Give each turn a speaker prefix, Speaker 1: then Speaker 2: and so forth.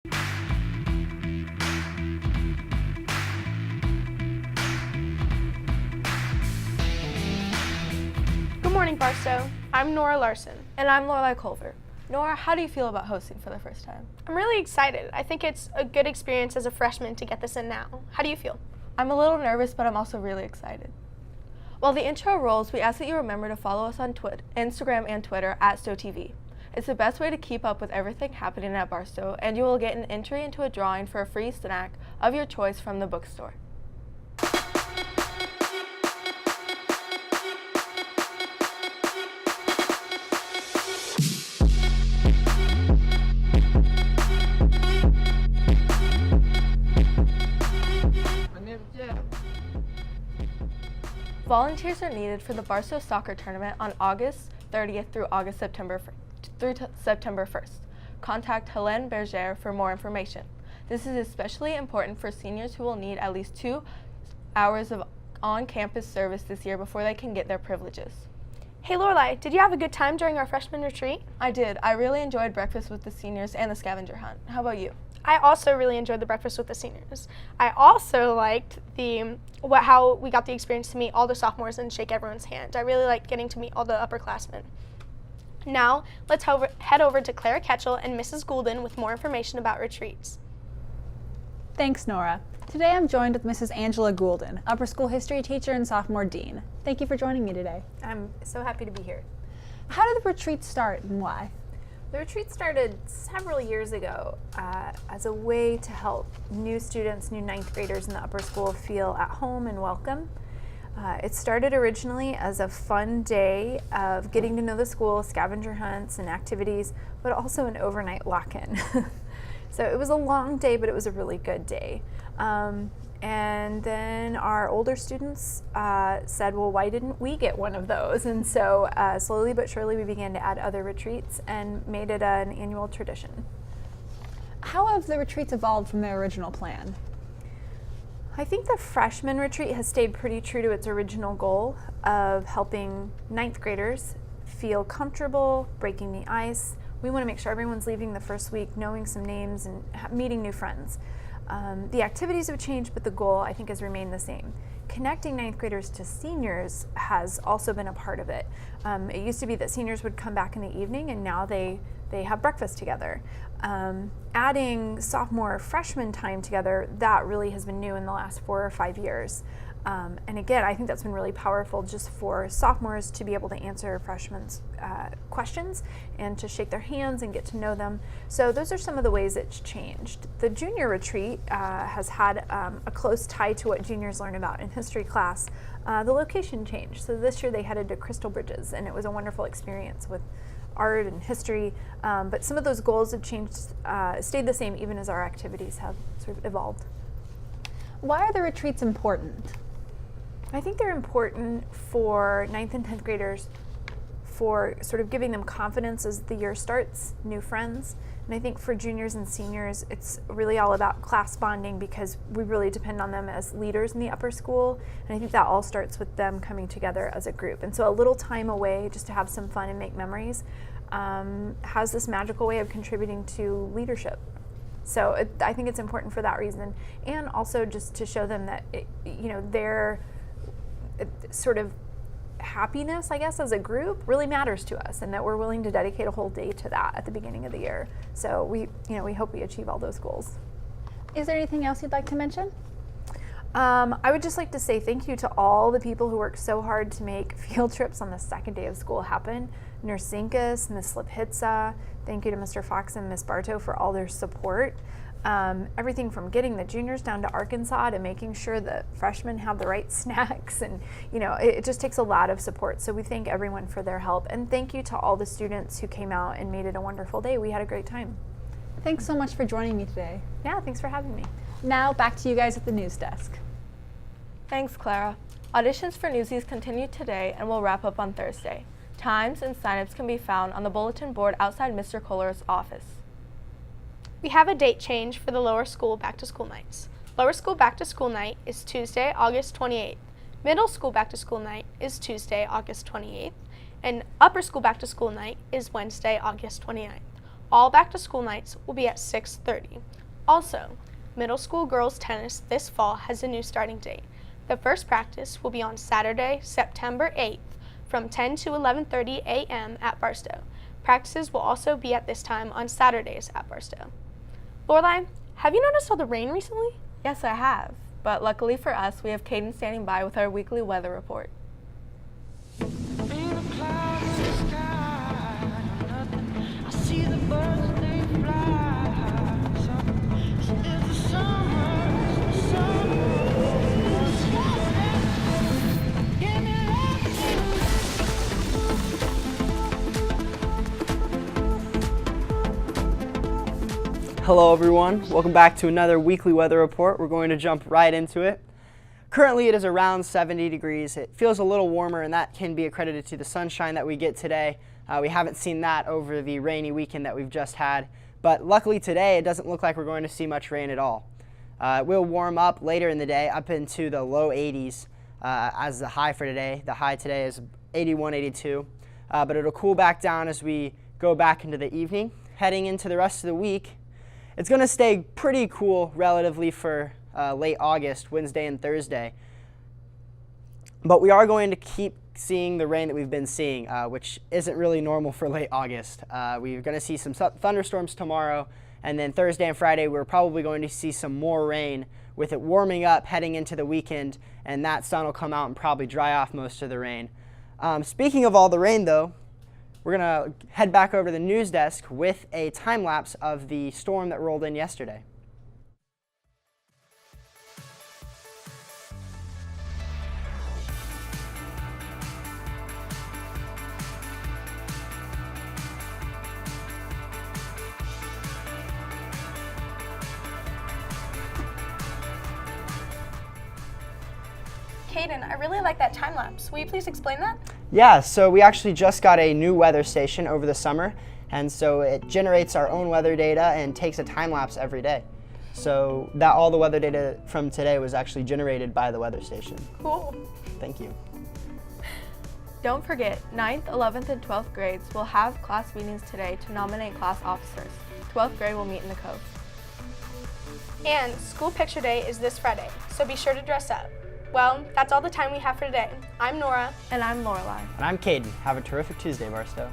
Speaker 1: Good morning, Barstow. I'm Nora Larson.
Speaker 2: And I'm Lorelai Culver. Nora, how do you feel about hosting for the first time?
Speaker 1: I'm really excited. I think it's a good experience as a freshman to get this in now. How do you feel?
Speaker 2: I'm a little nervous, but I'm also really excited. While the intro rolls, we ask that you remember to follow us on Instagram and Twitter @StowTV. It's the best way to keep up with everything happening at Barstow, and you will get an entry into a drawing for a free snack of your choice from the bookstore. Volunteers are needed for the Barstow Soccer Tournament on August 30th through September 1st. Contact Helene Berger for more information. This is especially important for seniors who will need at least 2 hours of on-campus service this year before they can get their privileges.
Speaker 1: Hey Lorelai, did you have a good time during our freshman retreat?
Speaker 2: I did. I really enjoyed breakfast with the seniors and the scavenger hunt. How about you?
Speaker 1: I also really enjoyed the breakfast with the seniors. I also liked how we got the experience to meet all the sophomores and shake everyone's hand. I really liked getting to meet all the upperclassmen. Now, let's head over to Clara Ketchel and Mrs. Goulden with more information about retreats.
Speaker 3: Thanks, Nora. Today I'm joined with Mrs. Angela Goulden, upper school history teacher and sophomore dean. Thank you for joining me today.
Speaker 4: I'm so happy to be here.
Speaker 3: How did the retreat start and why?
Speaker 4: The retreat started several years ago as a way to help new students, new ninth graders in the upper school feel at home and welcome. It started originally as a fun day of getting to know the school, scavenger hunts and activities, but also an overnight lock-in. So it was a long day, but it was a really good day. And then our older students said, well, why didn't we get one of those? And so slowly but surely we began to add other retreats and made it an annual tradition.
Speaker 3: How have the retreats evolved from their original plan?
Speaker 4: I think the freshman retreat has stayed pretty true to its original goal of helping ninth graders feel comfortable, breaking the ice. We want to make sure everyone's leaving the first week knowing some names and meeting new friends. The activities have changed, but the goal, I think, has remained the same. Connecting ninth graders to seniors has also been a part of it. It used to be that seniors would come back in the evening, and now they have breakfast together. Adding sophomore freshman time together, that really has been new in the last 4 or 5 years. And again, I think that's been really powerful just for sophomores to be able to answer freshmen's questions and to shake their hands and get to know them. So those are some of the ways it's changed. The junior retreat has had a close tie to what juniors learn about in history class. The location changed. So this year they headed to Crystal Bridges, and it was a wonderful experience with art and history. But some of those goals have changed, stayed the same even as our activities have sort of evolved.
Speaker 3: Why are the retreats important?
Speaker 4: I think they're important for 9th and 10th graders for sort of giving them confidence as the year starts, new friends. And I think for juniors and seniors, it's really all about class bonding because we really depend on them as leaders in the upper school. And I think that all starts with them coming together as a group. And so a little time away just to have some fun and make memories has this magical way of contributing to leadership. So I think it's important for that reason. And also just to show them that, their sort of happiness, I guess, as a group really matters to us, and that we're willing to dedicate a whole day to that at the beginning of the year. So we hope we achieve all those goals.
Speaker 3: Is there anything else you'd like to mention?
Speaker 4: I would just like to say thank you to all the people who worked so hard to make field trips on the second day of school happen. Nurse Zinkus, Ms. Lipitza, thank you to Mr. Fox and Ms. Bartow for all their support. Everything from getting the juniors down to Arkansas to making sure that freshmen have the right snacks, and it just takes a lot of support. So we thank everyone for their help, and thank you to all the students who came out and made it a wonderful day. We had a great time.
Speaker 3: Thanks so much for joining me today.
Speaker 4: Yeah, thanks for having me.
Speaker 3: Now back to you guys at the news desk.
Speaker 2: Thanks, Clara. Auditions for Newsies continue today and will wrap up on Thursday. Times and signups can be found on the bulletin board outside Mr. Kohler's office.
Speaker 1: We have a date change for the lower school back-to-school nights. Lower school back-to-school night is Tuesday, August 28th. Middle school back-to-school night is Tuesday, August 28th. And upper school back-to-school night is Wednesday, August 29th. All back to school nights will be at 6:30. Also, middle school girls tennis this fall has a new starting date. The first practice will be on Saturday, September 8th from 10 to 11:30 a.m. at Barstow. Practices will also be at this time on Saturdays at Barstow. Lorelai, have you noticed all the rain recently?
Speaker 2: Yes, I have. But luckily for us, we have Caden standing by with our weekly weather report.
Speaker 5: Hello everyone, welcome back to another weekly weather report. We're going to jump right into it. Currently it is around 70 degrees. It feels a little warmer, and that can be accredited to the sunshine that we get today. We haven't seen that over the rainy weekend that we've just had, but luckily today it doesn't look like we're going to see much rain at all. It will warm up later in the day up into the low 80s as the high for today. The high today is 81, 82, but it'll cool back down as we go back into the evening. Heading into the rest of the week, it's going to stay pretty cool relatively for late August, Wednesday and Thursday. But we are going to keep seeing the rain that we've been seeing, which isn't really normal for late August. We're going to see some thunderstorms tomorrow, and then Thursday and Friday we're probably going to see some more rain with it warming up heading into the weekend, and that sun will come out and probably dry off most of the rain. Speaking of all the rain though, we're going to head back over to the news desk with a time lapse of the storm that rolled in yesterday.
Speaker 1: Caden, I really like that time lapse. Will you please explain that?
Speaker 5: Yeah, so we actually just got a new weather station over the summer, and so it generates our own weather data and takes a time lapse every day. So that all the weather data from today was actually generated by the weather station.
Speaker 1: Cool.
Speaker 5: Thank you.
Speaker 2: Don't forget, 9th, 11th, and 12th grades will have class meetings today to nominate class officers. 12th grade will meet in the Cove.
Speaker 1: And school picture day is this Friday, so be sure to dress up. Well, that's all the time we have for today. I'm Nora.
Speaker 2: And I'm Lorelai.
Speaker 5: And I'm Caden. Have a terrific Tuesday, Barstow.